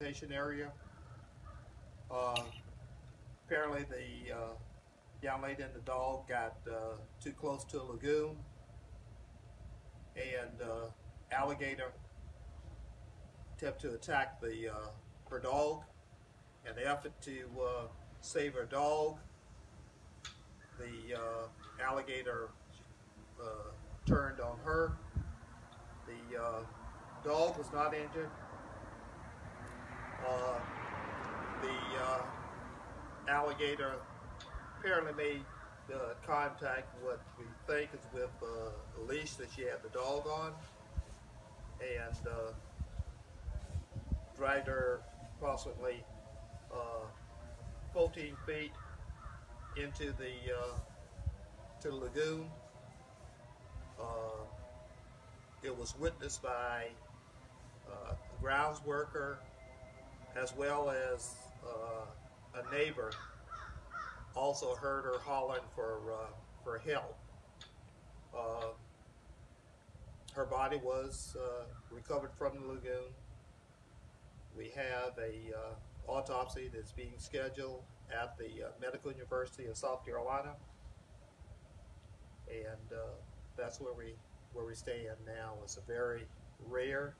area. Apparently the young lady and the dog got too close to a lagoon, and alligator attempted to attack her dog. In the effort to save her dog, the alligator turned on her. The dog was not injured. The alligator apparently made contact what we think is with a leash that she had the dog on, and dragged her approximately 14 feet into the lagoon. It was witnessed by a grounds worker as well as a neighbor. Also heard her hollering for help. Her body was recovered from the lagoon. We have a autopsy that's being scheduled at the Medical University of South Carolina, and that's where we stand now. It's a very rare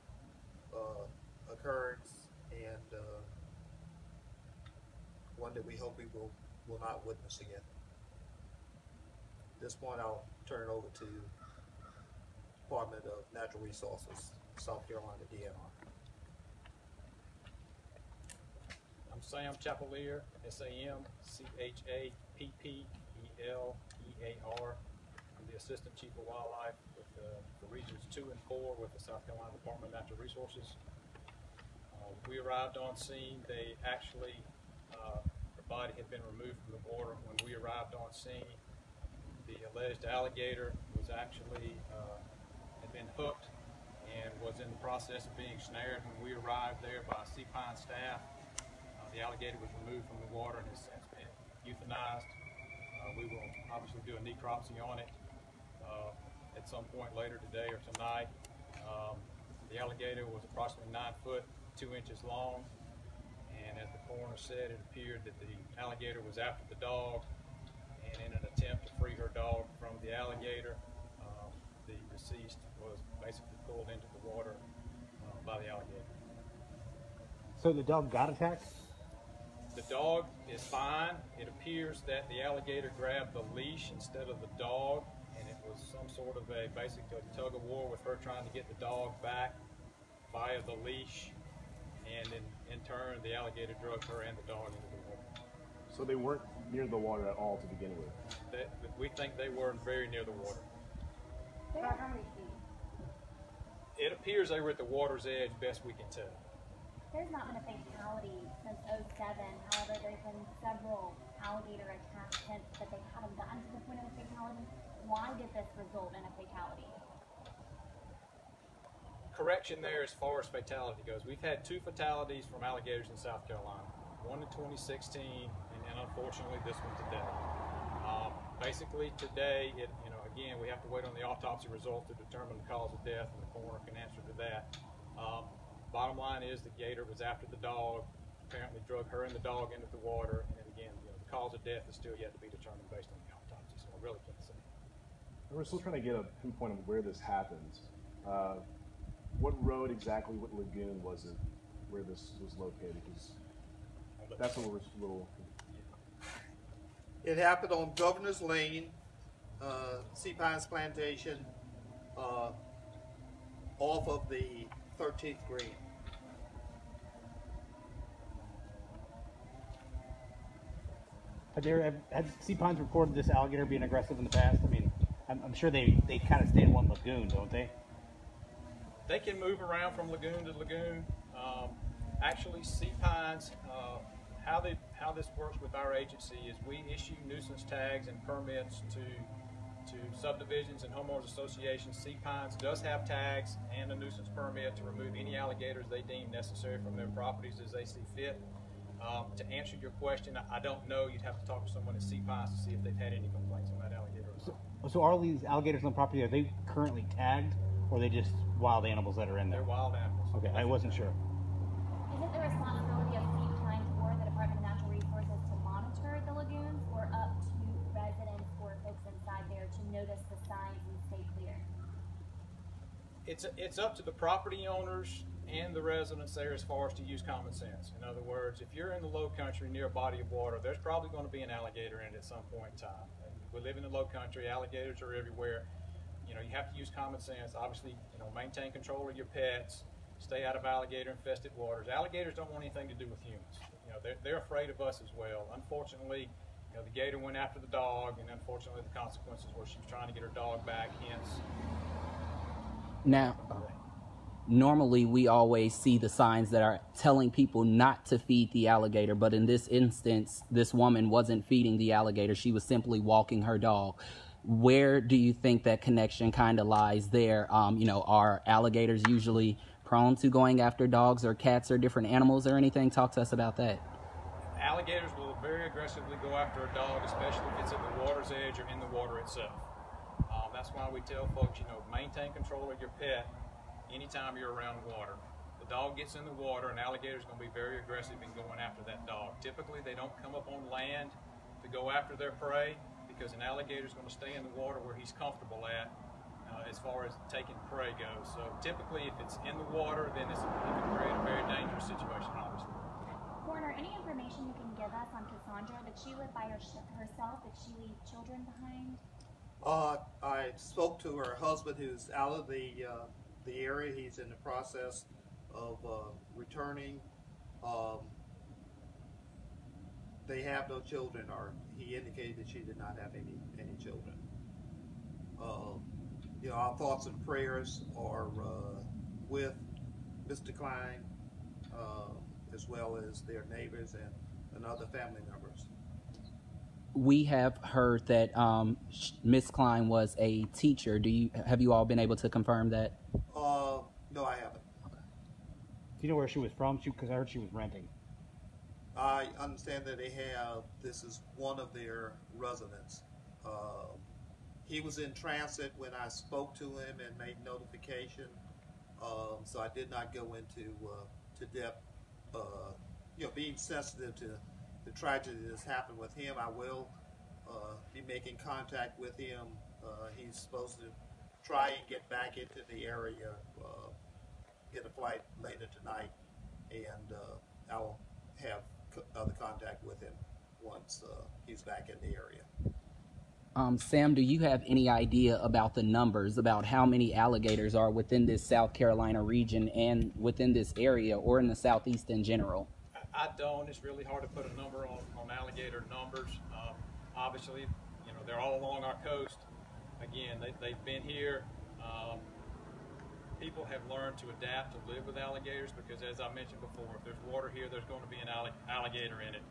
occurrence, and one that we hope we will not witness again. At this point, I'll turn it over to Department of Natural Resources, South Carolina DNR. I'm Sam Chapelier, SAM CHAPPELEAR. I'm the Assistant Chief of Wildlife with the Regions 2 and 4 with the South Carolina Department of Natural Resources. We arrived on scene. They actually, the body had been removed from the water. When we arrived on scene, the alleged alligator was actually, had been hooked and was in the process of being snared. When we arrived there by Seapine staff, the alligator was removed from the water and has since been euthanized. We will obviously do a necropsy on it at some point later today or tonight. The alligator was approximately 9 foot 2 inches long, and as the coroner said, it appeared that the alligator was after the dog, and in an attempt to free her dog from the alligator, the deceased was basically pulled into the water by the alligator. So the dog got attacked? The dog is fine. It appears that the alligator grabbed the leash instead of the dog, and it was some sort of a basically tug of war with her trying to get the dog back via the leash, and in turn the alligator drugged her and the dog into the water. So they weren't near the water at all to begin with? We think they were very near the water. About how many feet? It appears they were at the water's edge, best we can tell. There's not been a fatality since '07. However, there's been several alligator attacks since, but they haven't gotten to the point of a fatality. Why did this result in a fatality? Correction there as far as fatality goes. We've had 2 fatalities from alligators in South Carolina. One in 2016, and unfortunately this one today. Basically today, again, we have to wait on the autopsy result to determine the cause of death, and the coroner can answer to that. Bottom line is the gator was after the dog, apparently drug her and the dog into the water, and again, the cause of death is still yet to be determined based on the autopsy, so I really can't say. We're still trying to get a pinpoint of where this happened. What road exactly, what lagoon was it where this was located? Because that's what we're a little... It happened on Governor's Lane, Sea Pines Plantation, off of the 13th green. Had Sea Pines reported this alligator being aggressive in the past? I mean, I'm sure they kind of stay in one lagoon, don't they? They can move around from lagoon to lagoon. Actually, Sea Pines, how this works with our agency is we issue nuisance tags and permits to subdivisions and homeowners associations. Sea Pines does have tags and a nuisance permit to remove any alligators they deem necessary from their properties as they see fit. To answer your question, I don't know. You'd have to talk to someone at Sea Pines to see if they've had any complaints on that alligator. So all these alligators on the property, are they currently tagged, or are they just wild animals that are in there? They're wild animals. Okay, I wasn't sure. Is it the responsibility It's up to the property owners and the residents there as far as to use common sense. In other words, if you're in the low country near a body of water, there's probably going to be an alligator in it at some point in time. And we live in the low country, alligators are everywhere. You know, you have to use common sense. Obviously, you know, maintain control of your pets, stay out of alligator infested waters. Alligators don't want anything to do with humans. You know, they're afraid of us as well. Unfortunately, you know, the gator went after the dog, and unfortunately the consequences were she was trying to get her dog back, hence. Now, normally we always see the signs that are telling people not to feed the alligator, but in this instance, this woman wasn't feeding the alligator. She was simply walking her dog. Where do you think that connection kind of lies there? You know, are alligators usually prone to going after dogs or cats or different animals or anything? Talk to us about that. Alligators will very aggressively go after a dog, especially if it's at the water's edge or in the water itself. That's why we tell folks, you know, maintain control of your pet anytime you're around water. The dog gets in the water, an alligator's going to be very aggressive in going after that dog. Typically, they don't come up on land to go after their prey because an alligator's going to stay in the water where he's comfortable at as far as taking prey goes. So typically, if it's in the water, then it can create a very dangerous situation, obviously. Coroner, any information you can give us on Cassandra? Did she live by herself? Did she leave children behind? I spoke to her husband, who's out of the area. He's in the process of returning. They have no children, or he indicated that she did not have any children. You know, our thoughts and prayers are with Mr. Klein, as well as their neighbors and other family members. We have heard that Miss Klein was a teacher. Have you all been able to confirm that? No, I haven't. Do you know where she was from? Because I heard she was renting. I understand that this is one of their residents. He was in transit when I spoke to him and made notification, so I did not go into to depth. You know, being sensitive to the tragedy that's happened with him, I will be making contact with him. He's supposed to try and get back into the area, get a flight later tonight, and I'll have other contact with him once he's back in the area. Sam, do you have any idea about the numbers, about how many alligators are within this South Carolina region and within this area or in the Southeast in general? I don't. It's really hard to put a number on alligator numbers. Obviously, you know, they're all along our coast. Again, they've been here. People have learned to adapt to live with alligators because, as I mentioned before, if there's water here, there's going to be an alligator in it.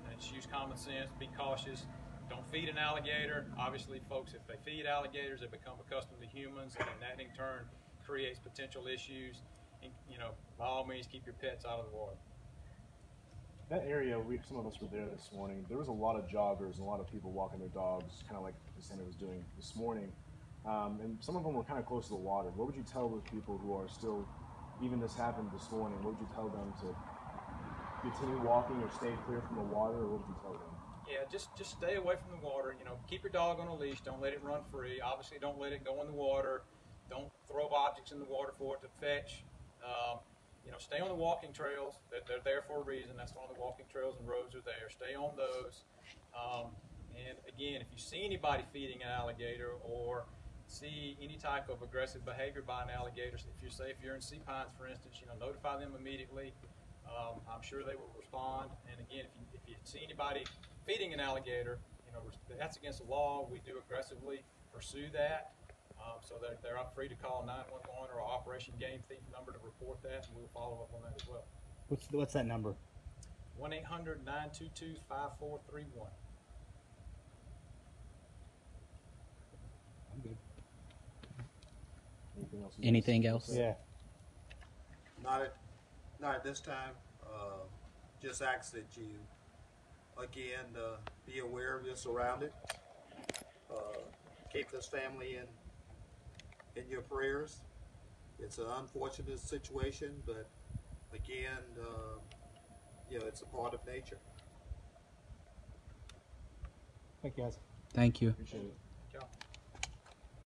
And just use common sense, be cautious. Don't feed an alligator. Obviously, folks, if they feed alligators, they become accustomed to humans, and that in turn creates potential issues. And, you know, by all means, keep your pets out of the water. That area, some of us were there this morning. There was a lot of joggers and a lot of people walking their dogs, kind of like Cassandra was doing this morning. And some of them were kind of close to the water. What would you tell those people who are still, even this happened this morning, what would you tell them to continue walking or stay clear from the water, or what would you tell them? Yeah, just stay away from the water. You know, keep your dog on a leash. Don't let it run free. Obviously, don't let it go in the water. Don't throw objects in the water for it to fetch. You know, stay on the walking trails. They're there for a reason. That's why the walking trails and roads are there. Stay on those. And again, if you see anybody feeding an alligator or see any type of aggressive behavior by an alligator, if you're in Sea Pines, for instance, you know, notify them immediately. I'm sure they will respond. And again, if you see anybody feeding an alligator, you know, that's against the law. We do aggressively pursue that. So they're free to call 911 or Operation Game Thief number to report that, and we'll follow up on that as well. What's that number? 1-800-922-5431. I'm good. Anything else? Yeah. Not at this time. Just ask that you, again, be aware of your surroundings. Keep this family in your prayers. It's an unfortunate situation, but again, you know, it's a part of nature. Thank you, guys. Thank you. Appreciate it.